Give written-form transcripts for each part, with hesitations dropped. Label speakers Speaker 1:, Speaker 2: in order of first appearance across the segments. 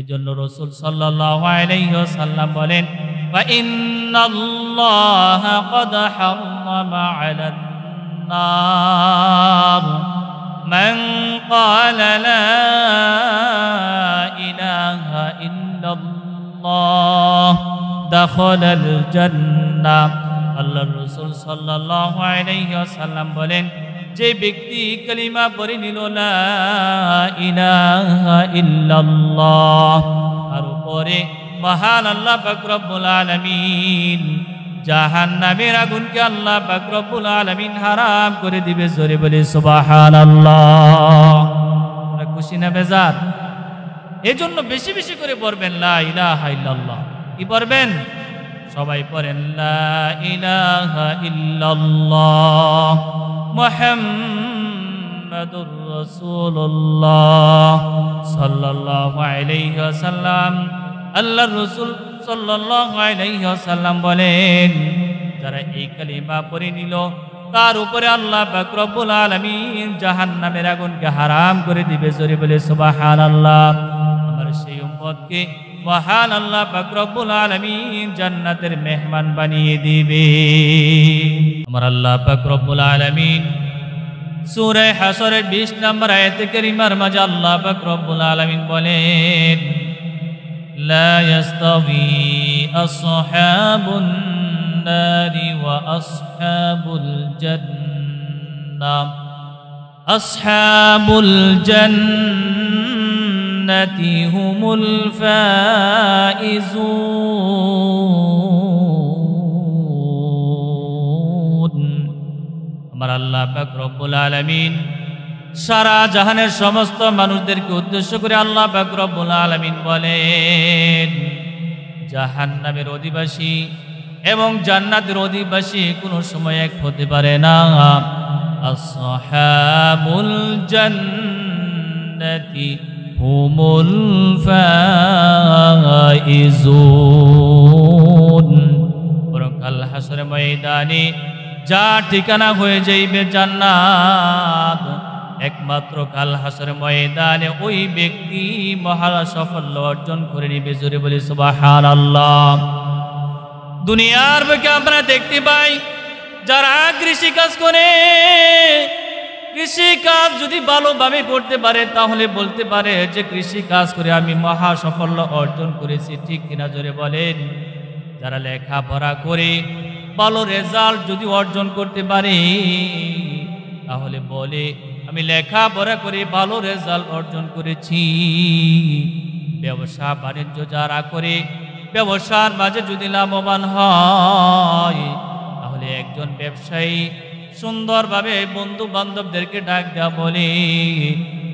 Speaker 1: এজন্য রাসূল সাল্লাল্লাহু আলাইহি ওয়াসাল্লাম বলেন, ওয়া ইন্নাল্লাহা ক্বাদ হাররামা আলান নার মান ক্বালা লা ইলাহা ইল্লাল্লাহ দাখালাল জান্নাহ। আল্লাহর রাসূল সাল্লাল্লাহু আলাইহি ওয়াসাল্লাম বলেন, যে ব্যক্তি কালিমা পড়ে নিল লা ইলাহা ইল্লাল্লাহ, আর উপরে মহান আল্লাহ পাক রব্বুল আলামিন জাহান্নামের আগুনকে আল্লাহ পাক রব্বুল আলামিন হারাম করে দিবে। জোরে বলি সুবহানাল্লাহ। আমরা খুশি না বেজার? এজন্য বেশি বেশি করে পড়বেন লা ইলাহা ইল্লাল্লাহ। কি পড়বেন? সবাই পড়েন লা ইলাহা ইল্লাল্লাহ মুহাম্মাদুর রাসূলুল্লাহ সাল্লাল্লাহু আলাইহি ওয়াসাল্লাম। আল্লাহর রাসূল সাল্লাল্লাহু আলাইহি ওয়াসাল্লাম বলেন, যারা এই কালিমা পড়ে নিল তার উপরে আল্লাহ পাক রব্বুল আলামিন জাহান্নামের আগুনকে হারাম করে দিবে। জোরে বলে সুবহানাল্লাহ। আমার সেই উম্মতকে মহান আল্লাহ পাক রব্বুল আলামিন জান্নাতের মেহমান বানিয়ে দিবে। আমার আল্লাহ পাক রব্বুল আলামিন সূরা হাসরের 20 নম্বর আয়াতে কারিমার মাঝে আল্লাহ পাক রব্বুল আলামিন বলেন, লা ইয়াস্তাবি আসহাবুন নারি ওয়া আসহাবুল জান্নাহ আসহাবুল জান্নাতি হুমুল ফাইজুন। আমার আল্লাহ পাক রব্বুল আলামিন সারা জাহানের সমস্ত মানুষদেরকে উদ্দেশ্য করে আল্লাহ পাক রব্বুল আলামিন বলেন, জাহান্নামের অধিবাসী এবং জান্নাতের অধিবাসী কোনো সময় এক হতে পারে না। আসহাবুল জান্নাতি হুমুল ফাইজুন। বরং কাল হাসরের ময়দানে যার ঠিকানা হয়ে যাইবে জান্নাত, একমাত্র কাল হাসরের ময়দানে ওই ব্যক্তি মহা সাফল্য অর্জন করে নিবে। জোরে বলি সুবহানাল্লাহ। দুনিয়ার বুকে আমরা দেখতে পাই যারা কৃষি কাজ করে, কৃষি কাজ যদি ভালোভাবে করতে পারে তাহলে বলতে পারে যে কৃষি কাজ করে আমি মহা সাফল্য অর্জন করেছি। ঠিক কিনা জোরে বলেন? যারা লেখাপড়া করে ভালো রেজাল্ট যদি অর্জন করতে পারে তাহলে বলে আমি লেখাপড়া করে ভালো রেজাল্ট অর্জন করেছি। ব্যবসা বাণিজ্য যারা করে ব্যবসার মাঝে যদি লাভবান হয় তাহলে একজন ব্যবসায়ী সুন্দরভাবে বন্ধু বান্ধবদেরকে ডাক দেওয়া বলে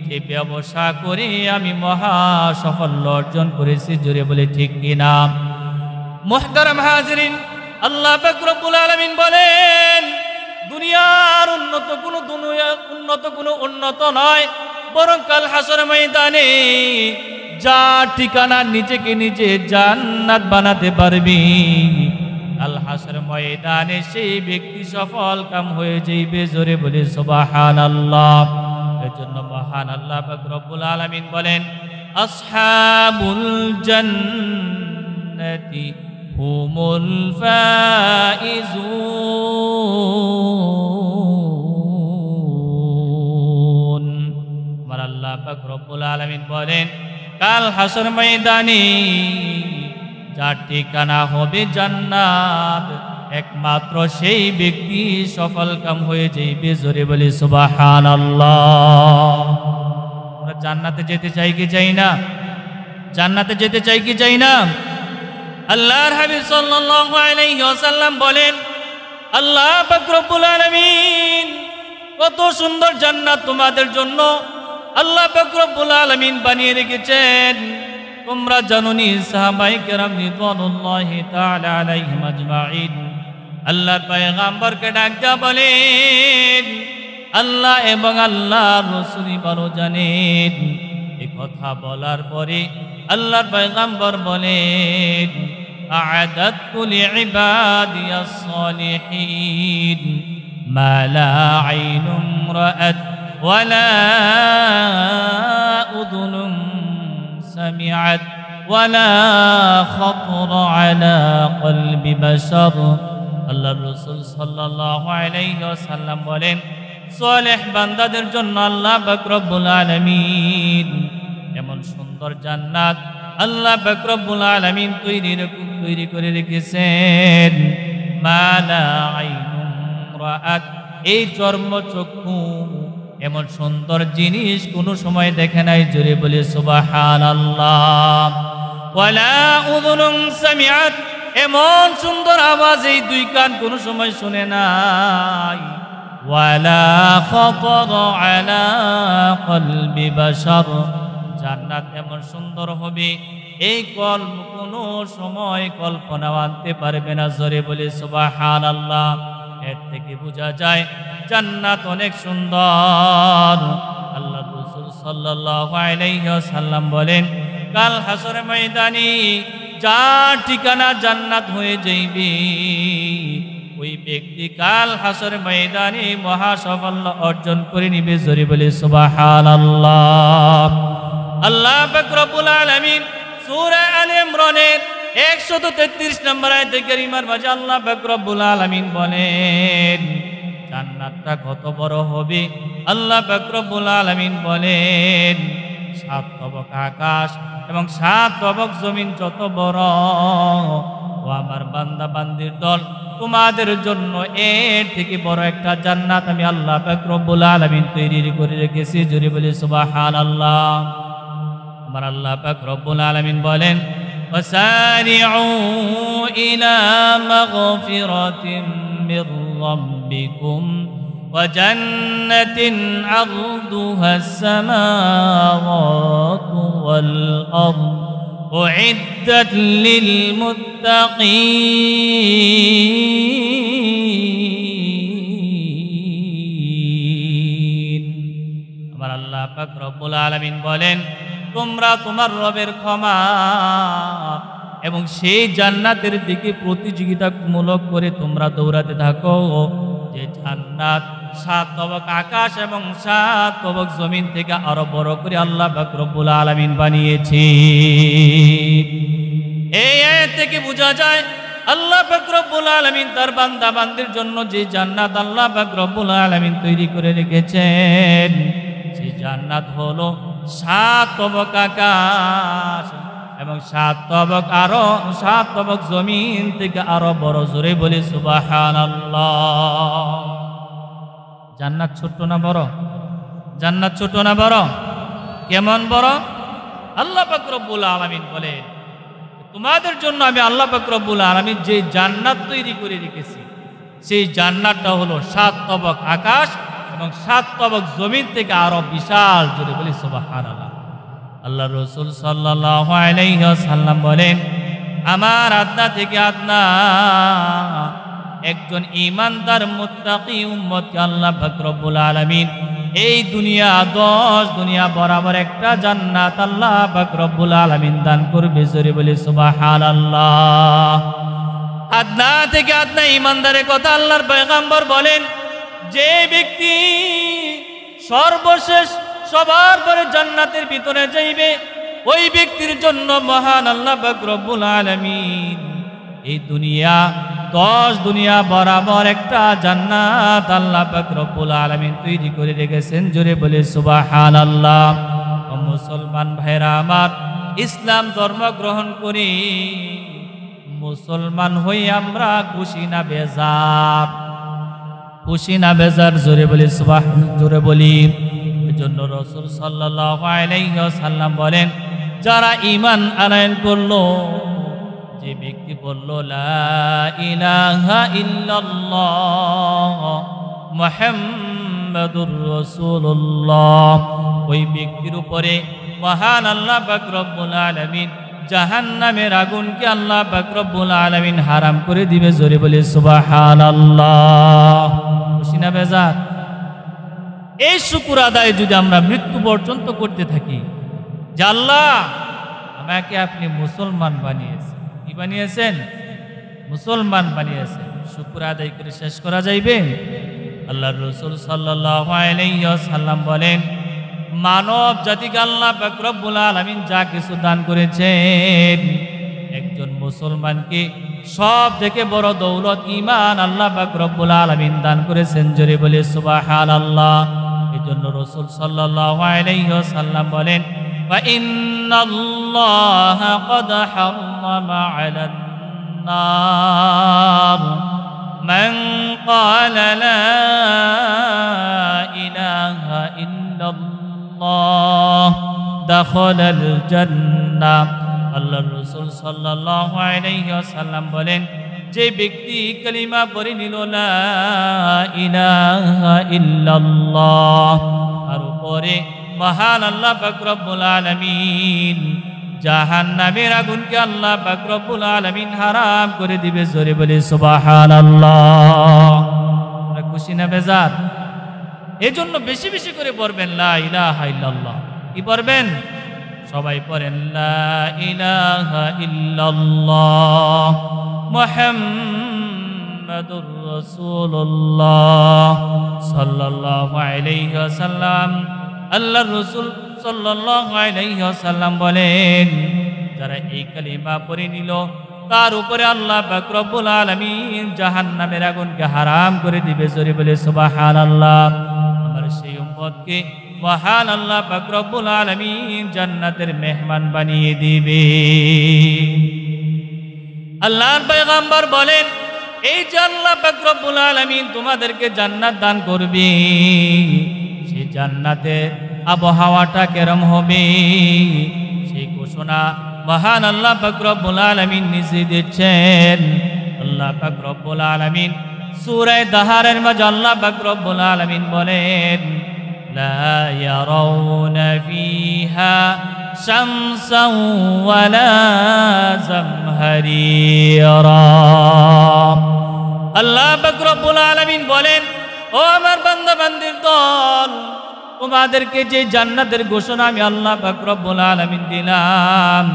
Speaker 1: যে ব্যবসা করে আমি মহা সাফল্য অর্জন করেছি। জোরে বলে ঠিক কিনা? মুহতারাম হাজিরিন, আল্লাহ পাক রব্বুল আলামিন বলেন, দুনিয়ার উন্নত নয়, বরং কাল হাসরের ময়দানে যার ঠিকানা নিজেকে নিজে জান্নাত বানাতে পারবি, কাল হাসরের ময়দানে সেই ব্যক্তি সফল কাম হয়ে যাইবে। জোরে বলে সুবহানাল্লাহ। এজন্য মহান আল্লাহ পাক রব্বুল আলামিন বলেন, আসহাবুল জান্নাতি হুমুল ফাইজুন। আমার আল্লাহ পাক রব্বুল আলামিন বলেন, কাল হাসর ময়দানে যার ঠিকানা হবে জান্নাত, একমাত্র সেই ব্যক্তি সফল কাম হয়ে যাইবে। জোরে বলি সুবহানাল্লাহ। আমরা জান্নাতে যেতে চাই কি চাই না? জান্নাতে যেতে চাই কি চাই না? আল্লাহর হাবিব সাল্লাল্লাহু আলাইহি ওয়াসাল্লাম বলেন, আল্লাহ পাক রব্বুল আলামিন কত সুন্দর জান্নাত তোমাদের জন্য আল্লাহ পাক রব্বুল আলামিন বানিয়ে রেখেছেন। তোমরা জানোনি সাহাবায়ে কেরাম রিদওয়ানুল্লাহি তাআলা আলাইহিম আজমাইন আল্লাহর পয়গম্বরকে ডাক দেয়া বলেন, আল্লাহ এবং আল্লাহর রাসূলই ভালো জানেন। এই কথা বলার পরে আল্লাহর পয়গম্বর বলেন, আ'আদাতু লিইবাদিয়াস সালিহিন মা লা আইনুন রাআত ওয়া লা উযুনুন سمعت ولا خطر على قلب بشر আল্লাহ রাসূল সাল্লাল্লাহু আলাইহি ওয়াসাল্লাম বলেন সালেহ বান্দাদের জন্য আল্লাহ পাক রব্বুল আলামিন এমন সুন্দর জান্নাত আল্লাহ পাক রব্বুল আলামিন তৈরি করে রেখেছেন মালা আইনুন রাআত এই চর্মচক্ষু এমন সুন্দর জিনিস কোন সময় দেখে নাই জোরে বলে সুবহানাল্লাহ ওয়ালা উযুনুন সামিআত এমন সুন্দর আওয়াজ এই দুই কান কোন সময় শুনে নাই ওয়ালা খাতারা আলা কলবি বাশার জান্নাত এমন সুন্দর হবে এই কলব কোন সময় কল্পনা আনতে পারবে না জোরে বলে সুবহানাল্লাহ এর থেকে বোঝা যায় জান্নাত অনেক সুন্দর আল্লাহ রাসূল সাল্লাল্লাহু আলাইহি ওয়াসাল্লাম বলেন কাল হাসর ময়দানে যার ঠিকানা জান্নাত হয়ে যাইবে ওই ব্যক্তি কাল হাসর ময়দানে মহা সাফল্য অর্জন করে নিবে জোরে বলে সুবহানাল্লাহ আল্লাহ পাক রব্বুল আলামিন সূরা আলে ইমরানের 133 নম্বর আয়াতে কারিমার মাঝে আল্লাহ পাক রব্বুল আলামিন বলেন জান্নাতটা কত বড় হবে আল্লাহ পাক রব্বুল আলামিন বলেন 7 তবক আকাশ এবং 7 তবক জমিন যত বড় ও আমার বান্দা বান্দির দল তোমাদের জন্য এর থেকে বড় একটা জান্নাত আমি আল্লাহ পাক রব্বুল আলামিন তৈরি করে রেখেছি জোরে বলে সুবহানাল্লাহ আমার আল্লাহ পাক রব্বুল আলামিন বলেন وسارعوا إلى مغفرة من ربكم وجنة عرضها السماوات والأرض أعدت للمتقين আমার আল্লাহ পাক রব্বুল আলামিন বলেন তোমরা তোমার রবের ক্ষমা এবং সেই জান্নাতের দিকে প্রতিযোগিতামূলক করে তোমরা দৌড়াতে থাকো যে জান্নাত 7 তবক আকাশ এবং 7 তবক জমিন থেকে আরো বড় করে আল্লাহ পাক রব্বুল আলামিন বানিয়েছে এই আয়াত থেকে বোঝা যায় আল্লাহ পাক রব্বুল আলামিন তার বান্দা বান্দির জন্য যে জান্নাত আল্লাহ পাক রব্বুল আলামিন তৈরি করে রেখেছেন সেই জান্নাত হলো 7 তবক আকাশ এবং 7 তবক আরো 7 তবক জমিন থেকে আরো বড় জোরে বলে সুবহানাল্লাহ জান্নাত ছোট না বড় জান্নাত ছোট না বড় কেমন বড় আল্লাহ পাক রব্বুল আলামিন বলেন তোমাদের জন্য আমি আল্লাহ পাক রব্বুল আলামিন যে জান্নাত তৈরি করে রেখেছি সেই জান্নাতটা হলো 7 তবক আকাশ এবং 7 তবক জমিন থেকে আরো বিশাল জোরে বলি সুবহানাল্লাহ আল্লাহ রাসূল সাল্লাল্লাহু আলাইহি ওয়াসাল্লাম বলেন আমার আদনা থেকে আদনা একজন ঈমানদার মুত্তাকি উম্মতকে আল্লাহ পাক রব্বুল আলামিন এই দুনিয়া 10 দুনিয়া বরাবর একটা জান্নাত আল্লাহ পাক রব্বুল আলামিন দান করবে জোরে বলি সুবহানাল্লাহ আদনা থেকে আদনা ঈমানদারের কথা আল্লাহর পয়গম্বর বলেন যে ব্যক্তি সর্বশেষ সবার পরে জান্নাতের ভিতরে যাইবে ওই ব্যক্তির জন্য মহান আল্লাহ পাক রব্বুল আলামিন এই দুনিয়া 10 দুনিয়া বরাবর একটা জান্নাত আল্লাহ পাক রব্বুল আলামিন তৈরি করে রেখেছেন জোরে বলে সুবহানাল্লাহ ও মুসলমান ভাইরা আমার ইসলাম ধর্ম গ্রহণ করি মুসলমান হই আমরা খুশি না বেজার খুশি না বেজার জোরে বলি জোরে বলি এজন্য রাসূল সাল্লাল্লাহু আলাইহি ওয়াসাল্লাম বলেন যারা ঈমান আনয়ন করলো যে ব্যক্তি বলল লা ইলাহা ইল্লাল্লাহ মুহাম্মাদুর রাসূলুল্লাহ ওই ব্যক্তির উপরে মহান আল্লাহ পাক রব্বুল আলামিন জাহান্নামের আগুনকে আল্লাহ পাক রব্বুল আলামিন হারাম করে দিবে জোরে বলে সুবহানাল্লাহ খুশি না বেজার এই শুকর আদায় যদি আমরা মৃত্যু পর্যন্ত করতে থাকি যে আল্লাহ আমাকে আপনি মুসলমান বানিয়েছেন কি বানিয়েছেন মুসলমান বানিয়েছেন শুকর আদায় করে শেষ করা যাইবে আল্লাহর রাসূল সাল্লাল্লাহু আলাইহি ওয়াসাল্লাম বলেন মানব জাতিকে আল্লাহ পাক রব্বুল আলামিন যা কিছু দান করেছেন, একজন মুসলমানকে সব থেকে বড় দৌলত ঈমান আল্লাহ পাক রব্বুল আলামিন দান করেছেন। জোরে বলে সুবহানাল্লাহ। এজন্য রাসূল সাল্লাল্লাহু আলাইহি ওয়াসাল্লাম বলেন, ওয়া ইন্নাল্লাহা ক্বাদ হাররামা আলান নার মান ক্বালা লা ইলাহা ইল্লাল্লাহ দাখালাল জান্নাহ। আল্লাহর রাসূল সাল্লাল্লাহু আলাইহি ওয়াসাল্লাম বলেন, যে ব্যক্তি কালিমা পড়ে নিল লা ইলাহা ইল্লাল্লাহ, আর উপরে মহান আল্লাহ পাক রব্বুল আলামিন জাহান্নামের আগুনকে আল্লাহ পাক রব্বুল আলামিন হারাম করে দিবে। জোরে বলে সুবহানাল্লাহ। খুশি না বেজার? এজন্য বেশি বেশি করে পড়বেন লা ইলাহা ইল্লাল্লাহ। কি পড়বেন? সবাই পড়েন লা ইলাহা ইল্লাল্লাহ মুহাম্মাদুর রাসূলুল্লাহ সাল্লাল্লাহু আলাইহি ওয়াসাল্লাম। আল্লাহর রাসূল সাল্লাল্লাহু আলাইহি ওয়াসাল্লাম বলেন, যারা এই কালিমা পড়ে নিল তার উপরে আল্লাহ পাক রব্বুল আলামিন জাহান্নামের আগুনকে হারাম করে দিবে। জোরে বলে সুবহানাল্লাহ। আমার সেই উম্মতকে মহান আল্লাহ পাক রব্বুল আলামিন জান্নাতের মেহমান বানিয়ে দিবে। আল্লাহর পয়গম্বর বলেন, এই যে আল্লাহ পাক রব্বুল আলামিন তোমাদেরকে জান্নাত দান করবে, সেই জান্নাতের আবহাওয়াটা কেরম হবে সেই ঘোষণা মহান আল্লাহ পাক রব্বুল আলামিন নিজে দিচ্ছেন। আল্লাহ পাক রব্বুল আলামিন সূরা দাহারের মাঝে আল্লাহ পাক রব্বুল আলামিন বলেন, লা ইয়ারাউনা ফিহা শামসান ওয়ালা জামহারিরা। আল্লাহ পাক রব্বুল আলামিন বলেন, ও আমার বান্দা বান্দির দল, তোমাদেরকে যে জান্নাতের ঘোষণা আমি আল্লাহ পাক রব্বুল আলামিন দিলাম,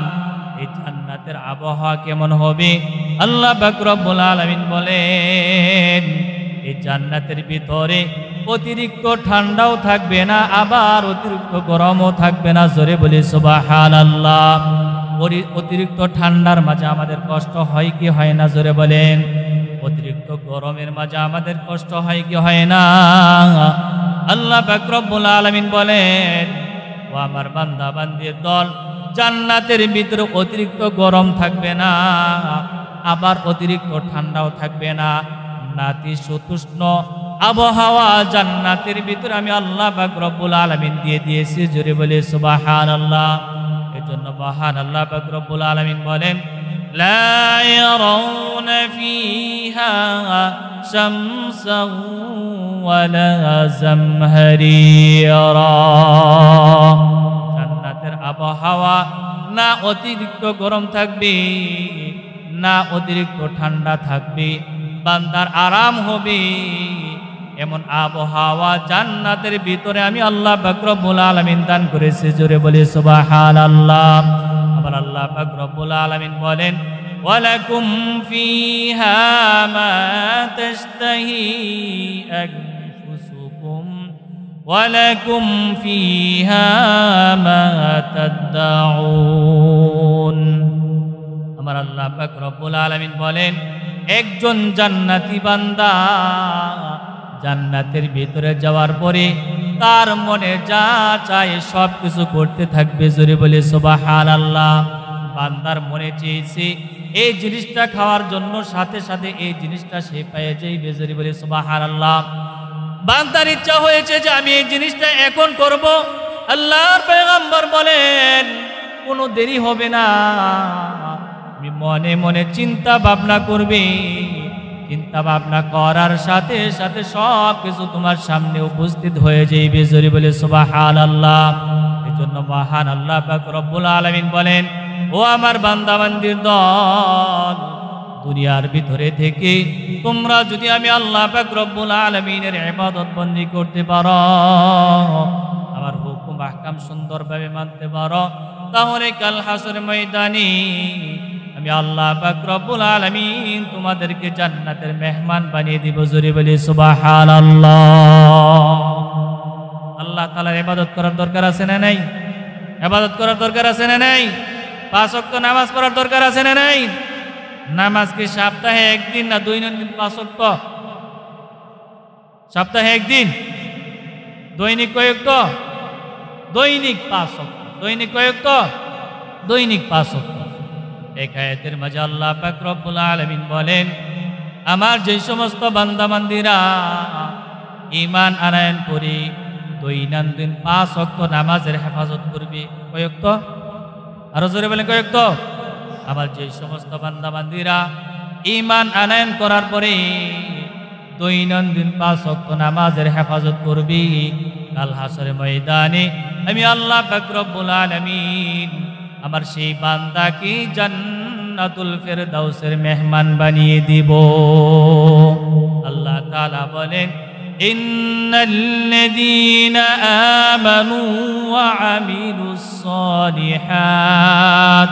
Speaker 1: এই জান্নাতের আবহাওয়া কেমন হবে? আল্লাহ পাক রব্বুল আলামিন বলেন, এই জান্নাতের ভিতরে অতিরিক্ত ঠান্ডাও থাকবে না, আবার অতিরিক্ত গরমও থাকবে না। জোরে বলি সুবহানাল্লাহ। অতিরিক্ত ঠান্ডার মাঝে আমাদের কষ্ট হয় কি হয় না? জোরে বলেন। অতিরিক্ত গরমের মাঝে আমাদের কষ্ট হয় কি হয় না? আল্লাহ পাক রব্বুল আলামিন বলেন, ও আমার বান্দা বান্দির দল, জান্নাতের ভিতরে অতিরিক্ত গরম থাকবে না, আবার অতিরিক্ত ঠান্ডাও থাকবে না। নাতিশীতোষ্ণ আবহাওয়া জান্নাতের ভিতরে আমি আল্লাহ পাক রব্বুল আলামিন দিয়ে দিয়েছি। জোরে বলে সুবহানাল্লাহ। এজন্য মহান আল্লাহ পাক রব্বুল আলামিন বলেন, লা ইয়ারাউনা ফিহা শামসান ওয়ালা জামহারিরা। জান্নাতের আবহাওয়া না অতিরিক্ত গরম থাকবে, না অতিরিক্ত ঠান্ডা থাকবে, বান্দার আরাম হবে, এমন আবহাওয়া জান্নাতের ভিতরে আমি আল্লাহ পাক রব্বুল আলামিন দান করেছি। জোরে বলে সুবহানাল্লাহ। আবার আল্লাহ পাক রব্বুল আলামিন বলেন, ওয়ালাকুম ফিহা মা তাশতাহি আনফুসুকুম ওয়ালাকুম ফিহা মা তাদউন। আমার আল্লাহ পাক রব্বুল আলামিন বলেন, একজন জান্নাতি বান্দা জান্নাতের ভিতরে যাওয়ার পরে তার মনে যা চায় সব কিছু করতে থাকবে। জোরে বলে সুবহানাল্লাহ। বান্দার মনে চেয়েছে এই জিনিসটা খাওয়ার জন্য, সাথে সাথে এই জিনিসটা সে পেয়ে যাইবে। জোরে বলে সুবহানাল্লাহ। বান্দার ইচ্ছা হয়েছে যে আমি এই জিনিসটা এখন করব, আল্লাহর পয়গম্বর বলেন কোনো দেরি হবে না, তুমি মনে মনে চিন্তা ভাবনা করবে, চিন্তা ভাবনা করার সাথে সাথে সব কিছু তোমার সামনে উপস্থিত হয়ে যাইবে। জোরে বলে সুবহানাল্লাহ। এজন্য মহান আল্লাহ পাক রব্বুল আলামিন বলেন, ও আমার বান্দা বান্দির দল, দুনিয়ার ভিতরে থেকে তোমরা যদি আমি আল্লাহ পাক রব্বুল আলামিনের ইবাদত বন্দি করতে পারো, আমার হুকুম আহকাম সুন্দরভাবে মানতে পারো, তাহলে কাল হাসরের ময়দানে আমি আল্লাহ পাক রব্বুল আলামিন তোমাদেরকে জান্নাতের মেহমান বানিয়ে দিব। জোরে বলি সুবহানাল্লাহ। আল্লাহ আল্লাহ তাআলার ইবাদত করার দরকার আছে না নাই? ইবাদত করার দরকার আছে না নাই? 5 ওয়াক্ত নামাজ পড়ার দরকার আছে না নাই? নামাজ কি সপ্তাহে একদিন না দৈনন্দিন 5 ওয়াক্ত? সপ্তাহে একদিন? দৈনিক কয় ওয়াক্ত? দৈনিক 5 ওয়াক্ত। দৈনিক কয় ওয়াক্ত? দৈনিক 5 ওয়াক্ত। এক আয়াতের মাঝে আল্লাহ পাক রব্বুল আলামিন বলেন, আমার যে সমস্ত বান্দা বান্দীরা ঈমান আনয়ন করে দৈনন্দিন 5 ওয়াক্ত নামাজের হেফাজত করবে। কয় ওয়াক্ত? আরো জোরে বলেন কয় ওয়াক্ত? আমার যে সমস্ত বান্দা বান্দীরা ঈমান আনয়ন করার পরে দৈনন্দিন 5 ওয়াক্ত নামাজের হেফাজত করবে, কাল হাসরের ময়দানে আমি আল্লাহ পাক রব্বুল আলামিন আমার সেই বান্দাকে জান্নাতুল ফেরদাউসের মেহমান বানিয়ে দিব। আল্লাহ তাআলা বলেন, ইন্নাল্লাযীনা আমানু ওয়া আমিলুস সালিহাত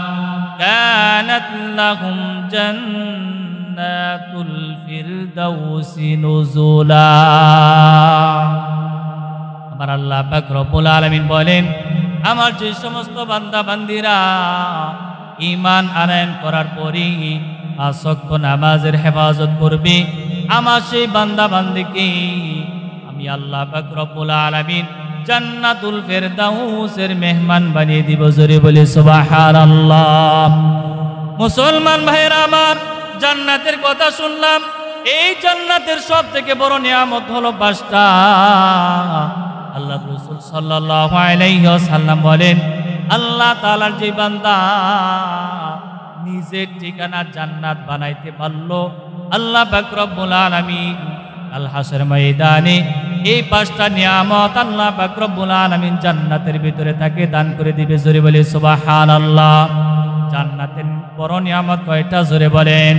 Speaker 1: কানাত লাহুম জান্নাতুল ফিরদাউসি নুজুলা। আমার আল্লাহ পাক রব্বুল আলামিন বলেন, আমার যে সমস্ত বান্দা বান্দীরা ঈমান আনয়ন করার পরে 5 ওয়াক্ত নামাজের হেফাজত করবে, আমার সেই বান্দা বান্দীকে আমি আল্লাহ পাক রব্বুল আলামিন জান্নাতুল ফেরদাউসের মেহমান বানিয়ে দিব। জোরে বলি সুবহানাল্লাহ। মুসলমান ভাইরা আমার, জান্নাতের কথা শুনলাম। এই জান্নাতের সব থেকে বড় নিয়ামত হলো 5টা। আল্লাহ রাসূল সাল্লাল্লাহু আলাইহি ওয়াসাল্লাম বলেন, আল্লাহ তাআলার যে বান্দা নিজের ঠিকানা জান্নাত বানাইতে পারলো, আল্লাহ পাক রব্বুল আলামিন কাল হাসরের ময়দানে এই 5টা নিয়ামত আল্লাহ পাক রব্বুল আলামিন জান্নাতের ভিতরে তাকে দান করে দিবে। জোরে বলি সুবহানাল্লাহ। জান্নাতের বড় নিয়ামত কয়টা? জোরে বলেন,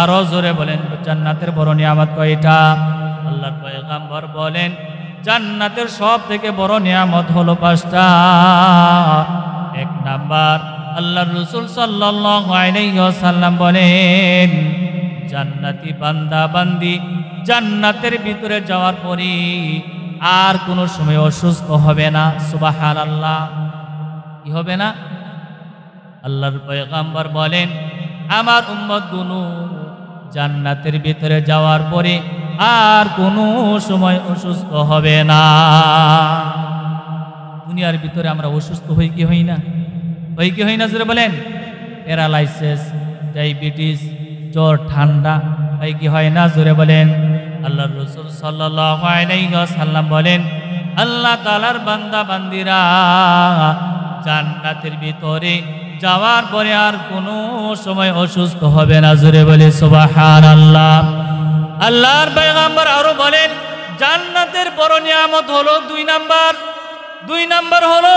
Speaker 1: আরো জোরে বলেন। জান্নাতের বড় নিয়ামত কয়টা? আল্লাহর পয়গম্বর বলেন, জান্নাতের সব থেকে বড় নিয়ামত হলো 5টা। 1 নাম্বার, আল্লাহর রাসূল সাল্লাল্লাহু আলাইহি ওয়াসাল্লাম বলেন, জান্নাতি বান্দা বান্দি জান্নাতের ভিতরে যাওয়ার পরে আর কোনো সময় অসুস্থ হবে না। সুবহানাল্লাহ। কি হবে না? আল্লাহর পয়গম্বর বলেন, আমার উম্মতগুলো জান্নাতের ভিতরে যাওয়ার পরে আর কোনো সময় অসুস্থ হবে না। দুনিয়ার ভিতরে আমরা অসুস্থ হই কি হই না? হই কি হই না? জোরে বলেন। প্যারালাইসিস, ডায়াবেটিস, জ্বর, ঠান্ডা হয় কি হয় না? জোরে বলেন। আল্লাহর রাসূল সাল্লাল্লাহু আলাইহি ওয়াসাল্লাম বলেন, আল্লাহ তাআলার বান্দা বান্দিরা জান্নাতের ভিতরে যাওয়ার পরে আর কোনো সময় অসুস্থ হবে না। জোরে বলে সুবহানাল্লাহ। আল্লাহর পয়গম্বর আরো বলেন, জান্নাতের বড় নিয়ামত হলো 2 নাম্বার। 2 নাম্বার হলো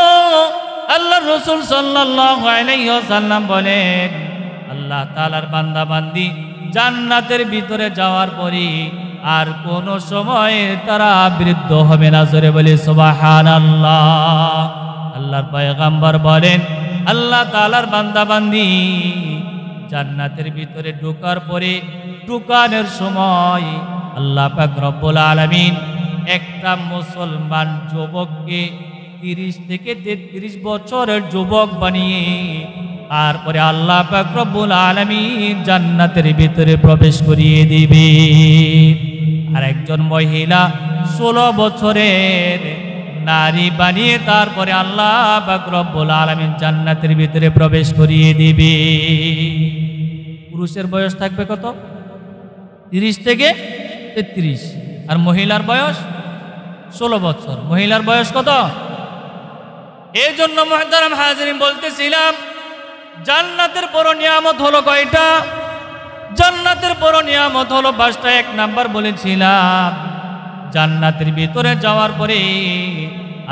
Speaker 1: আল্লাহর রাসূল সাল্লাল্লাহু আলাইহি ওয়াসাল্লাম বলেন, আল্লাহ তাআলার বান্দা বান্দি জান্নাতের ভিতরে যাওয়ার পরে আর কোনো সময় তারা বৃদ্ধ হবে না। জোরে বলে সুবহানাল্লাহ। আল্লাহর পয়গম্বর বলেন, আল্লাহ তাআলার বান্দা বান্দি জান্নাতের ভিতরে ঢোকার পরে ঢুকানোর সময় আল্লাহ পাক রব্বুল আলামিন একটা মুসলমান যুবককে 30 থেকে 33 বছরের যুবক বানিয়ে তারপরে আল্লাহ পাক রব্বুল আলামিন জান্নাতের ভিতরে প্রবেশ করিয়ে দিবে। আর একজন মহিলা 16 বছরের নারী বানিয়ে তারপরে আল্লাহ পাক রব্বুল আলামিন জান্নাতের ভিতরে প্রবেশ করিয়ে দিবে। পুরুষের বয়স থাকবে কত? 30 থেকে 33। আর মহিলার বয়স 16 বছর। মহিলার বয়স কত? এই জন্য মুহতারাম হাজিরিন বলতেছিলাম, জান্নাতের বড় নিয়ামত হলো কয়টা? জান্নাতের বড় নিয়ামত হলো 5টা। 1 নাম্বার বলেছিলাম, জান্নাতের ভিতরে যাওয়ার পরে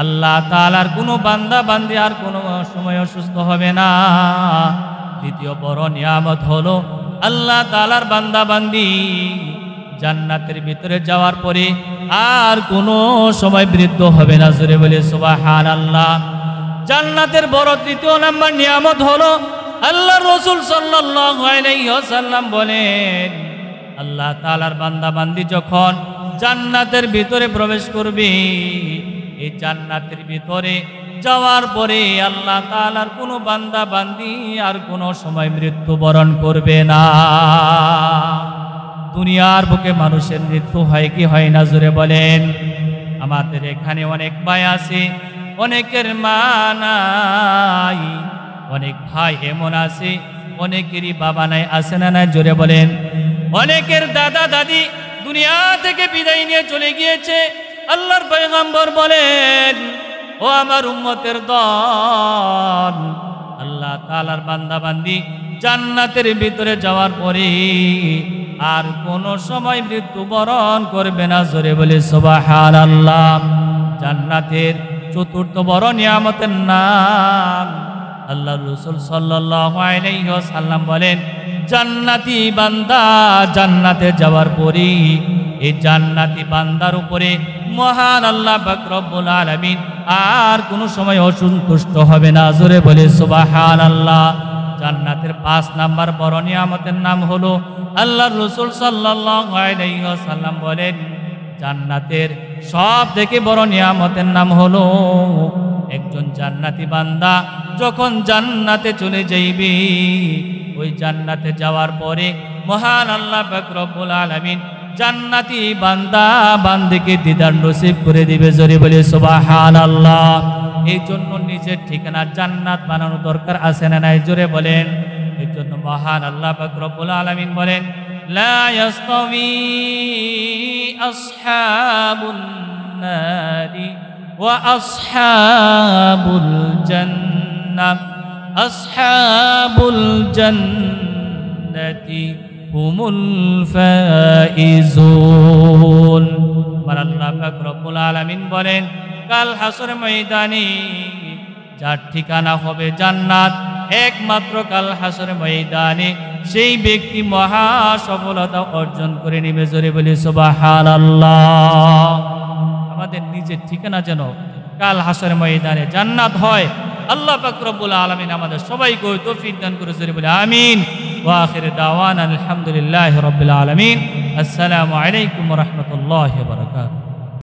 Speaker 1: আল্লাহ তাআলার কোনো বান্দা বান্দি আর কোনো সময় অসুস্থ হবে না। দ্বিতীয় বড় নিয়ামত হলো আল্লাহ তাআলার বান্দা বান্দি জান্নাতের ভিতরে যাওয়ার পরে আর কোনো সময় বৃদ্ধ হবে না। জোরে বলে সুবহানাল্লাহ। জান্নাতের বড় 3য় নাম্বার নিয়ামত হলো আল্লাহর রাসূল সাল্লাল্লাহু আলাইহি ওয়াসাল্লাম বলেন, আল্লাহ তাআলার বান্দা বান্দি যখন জান্নাতের ভিতরে প্রবেশ করবে এই জান্নাতের ভিতরে যাওয়ার পরে আল্লাহ তাআলার কোনো বান্দা বান্দি আর কোনো সময় মৃত্যুবরণ করবে না। দুনিয়ার বুকে মানুষের মৃত্যু হয় কি হয় না জোরে বলেন? আমাদের এখানে অনেক ভাই আছে, অনেকের মা নাই, অনেক ভাই এমন আছে অনেকেরই বাবা নাই, আছে না নাই জোরে বলেন? অনেকের দাদা দাদি দুনিয়া থেকে বিদায় নিয়ে চলে গিয়েছে। আল্লাহর পয়গম্বর বলেন, ও আমার উম্মতের দল, আল্লাহ তাআলার বান্দা বান্দি জান্নাতের ভিতরে যাওয়ার পরে আর কোনো সময় মৃত্যুবরণ করবে না। জোরে বলে সুবহানাল্লাহ। জান্নাতের চতুর্থ বড় নিয়ামতের নাম আল্লাহর রাসূল সাল্লাল্লাহু আলাইহি ওয়াসাল্লাম বলেন, জান্নাতি বান্দা জান্নাতে যাওয়ার পরে এই জান্নাতি বান্দার উপরে মহান আল্লাহ পাক রব্বুল আলামিন আর কোনো সময় অসন্তুষ্ট হবে না। জোরে বলে সুবহানাল্লাহ। জান্নাতের 5 নাম্বার বড় নিয়ামতের নাম হলো, আল্লাহর রাসূল সাল্লাল্লাহু আলাইহি ওয়াসাল্লাম বলেন, জান্নাতের সব থেকে বড় নিয়ামতের নাম হলো, একজন জান্নাতি বান্দা যখন জান্নাতে চলে যাইবে, ওই জান্নাতে যাওয়ার পরে মহান আল্লাহ পাক রব্বুল আলামিন জান্নাতি বান্দা বান্দিকে দিদার নসিব করে দিবে। জোরে বলে সুবহানাল্লাহ। এই জন্য নিজের ঠিকানা জান্নাত বানানো দরকার আছে না নাই জোরে বলেন? এই জন্য মহান আল্লাহ পাক রব্বুল আলামিন বলেন, লা ইয়াস্তাবি আসহাবুন নারি ওয়া আসহাবুল জান্নাহ, আসহাবুল জান্নাতি হুমুল ফাইজুন। আমার আল্লাহ পাক রব্বুল আলামিন বলেন, কাল হাসর ময়দানে যার ঠিকানা হবে জান্নাত, একমাত্র কাল হাসর ময়দানে সেই ব্যক্তি মহা সফলতা অর্জন করে নেবে। জোরে বলি সুবহানাল্লাহ। আমাদের নিজের ঠিকানা যেন কাল হাসর ময়দানে জান্নাত হয়। আল্লাহ পাক রব্বুল আলামিন আমাদের সবাইকে তৌফিক দান করে। জোরে বলি আমিন। ওয়া আখির দাওয়ানা আলহামদুলিল্লাহি রাব্বিল আলামিন। আসসালামু আলাইকুম ওয়া রাহমাতুল্লাহি ওয়া বারাকাতুহু।